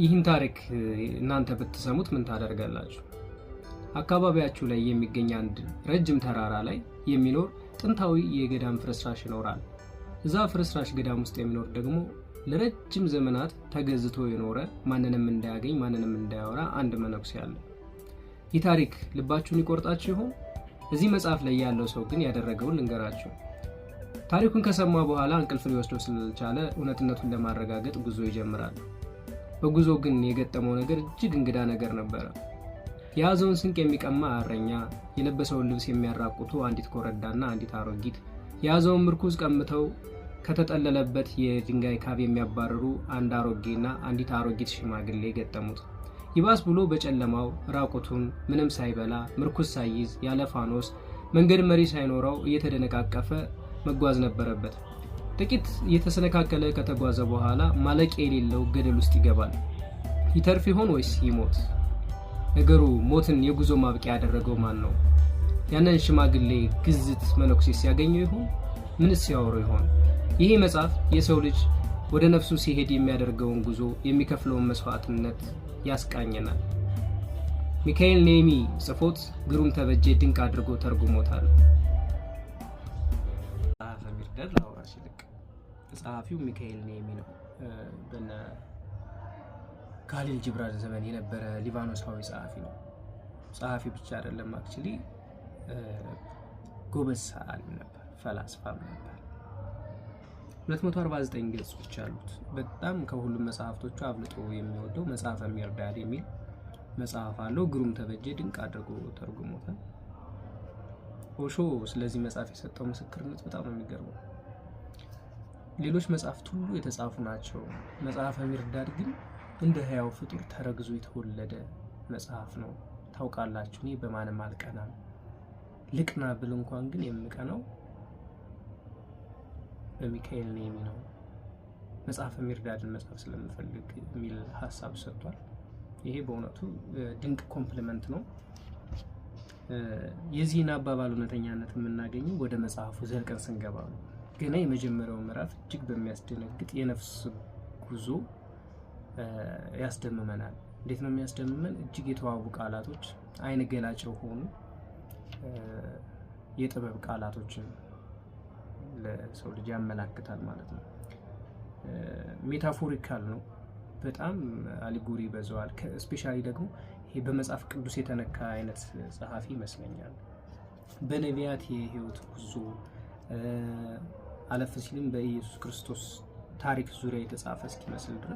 ይህን ታሪክ እናንተ ብትሰሙት ምን ታደርጋላችሁ? አካባቢያችሁ ላይ የሚገኝ አንድ ረጅም ተራራ ላይ የሚኖር ጥንታዊ የገዳም ፍርስራሽ ይኖራል። እዛ ፍርስራሽ ገዳም ውስጥ የሚኖር ደግሞ ለረጅም ዘመናት ተገዝቶ የኖረ ማንንም እንዳያገኝ ማንንም እንዳያወራ አንድ መነኩሴ አለ። ይህ ታሪክ ልባችሁን ይቆርጣችሁ ይሆን? እዚህ መጽሐፍ ላይ ያለው ሰው ግን ያደረገውን ልንገራችሁ። ታሪኩን ከሰማ በኋላ እንቅልፍ ሊወስደው ስላልቻለ እውነትነቱን ለማረጋገጥ ጉዞ ይጀምራል። በጉዞ ግን የገጠመው ነገር እጅግ እንግዳ ነገር ነበረ። የያዘውን ስንቅ የሚቀማ እረኛ፣ የለበሰውን ልብስ የሚያራቁቱ አንዲት ኮረዳና አንዲት አሮጊት፣ የያዘውን ምርኩዝ ቀምተው ከተጠለለበት የድንጋይ ካብ የሚያባርሩ አንድ አሮጌና አንዲት አሮጊት ሽማግሌ ገጠሙት። ይባስ ብሎ በጨለማው ራቁቱን ምንም ሳይበላ ምርኩዝ ሳይይዝ ያለ ፋኖስ መንገድ መሪ ሳይኖረው እየተደነቃቀፈ መጓዝ ነበረበት። ጥቂት እየተሰነካከለ ከተጓዘ በኋላ ማለቂያ የሌለው ገደል ውስጥ ይገባል። ይተርፍ ይሆን ወይስ ይሞት? ነገሩ ሞትን የጉዞ ማብቂያ ያደረገው ማን ነው? ያንን ሽማግሌ ግዝት መነኩሴ ሲያገኘው ይሆን? ምንስ ሲያወሩ ይሆን? ይሄ መጽሐፍ የሰው ልጅ ወደ ነፍሱ ሲሄድ የሚያደርገውን ጉዞ የሚከፍለውን መስዋዕትነት ያስቃኘናል። ሚካኤል ኔሚ ጽፎት ግሩም ተበጀ ድንቅ አድርጎ ተርጉሞታል። መጽሐፈ ሚርዳድ ላውራሽ ይልቅ ጸሐፊው ሚካኤል ኔሚ ነው። በነ ካሊል ጂብራን ዘመን የነበረ ሊባኖሳዊ ጸሐፊ ነው። ጸሐፊ ብቻ አይደለም፣ አክቹሊ ጎበዝ ሰዓሊ ነበር፣ ፈላስፋም ነበር። 249 ገጾች አሉት። በጣም ከሁሉም መጽሐፍቶቹ አብልጦ የሚወደው መጽሐፈ ሚርዳድ የሚል መጽሐፍ አለው። ግሩም ተበጀ ድንቅ አድርጎ ተርጉሞታል። ኦሾ ስለዚህ መጽሐፍ የሰጠው ምስክርነት በጣም ነው የሚገርመው። ሌሎች መጽሐፍት ሁሉ የተጻፉ ናቸው። መጽሐፈ ሚርዳድ ግን እንደ ሕያው ፍጡር ተረግዞ የተወለደ መጽሐፍ ነው። ታውቃላችሁ፣ እኔ በማንም አልቀናም። ልቅና ብል እንኳን ግን የምቀናው በሚካኤል ኔሚ ነው። መጽሐፈ ሚርዳድን መጽሐፍ ስለምፈልግ የሚል ሀሳብ ሰጥቷል። ይሄ በእውነቱ ድንቅ ኮምፕሊመንት ነው። የዚህን አባባል እውነተኛነት የምናገኘው ወደ መጽሐፉ ዘልቀን ስንገባ ነው። ገና የመጀመሪያው ምዕራፍ እጅግ በሚያስደነግጥ የነፍስ ጉዞ ያስደምመናል። እንዴት ነው የሚያስደምመን? እጅግ የተዋቡ ቃላቶች፣ አይን ገላጭ የሆኑ የጥበብ ቃላቶችን ለሰው ልጅ ያመላክታል ማለት ነው። ሜታፎሪካል ነው። በጣም አሊጎሪ ይበዛዋል። ስፔሻሊ ደግሞ ይሄ በመጽሐፍ ቅዱስ የተነካ አይነት ጸሐፊ ይመስለኛል። በነቢያት የህይወት ጉዞ አለፍ ሲልም በኢየሱስ ክርስቶስ ታሪክ ዙሪያ የተጻፈ እስኪመስል ድረስ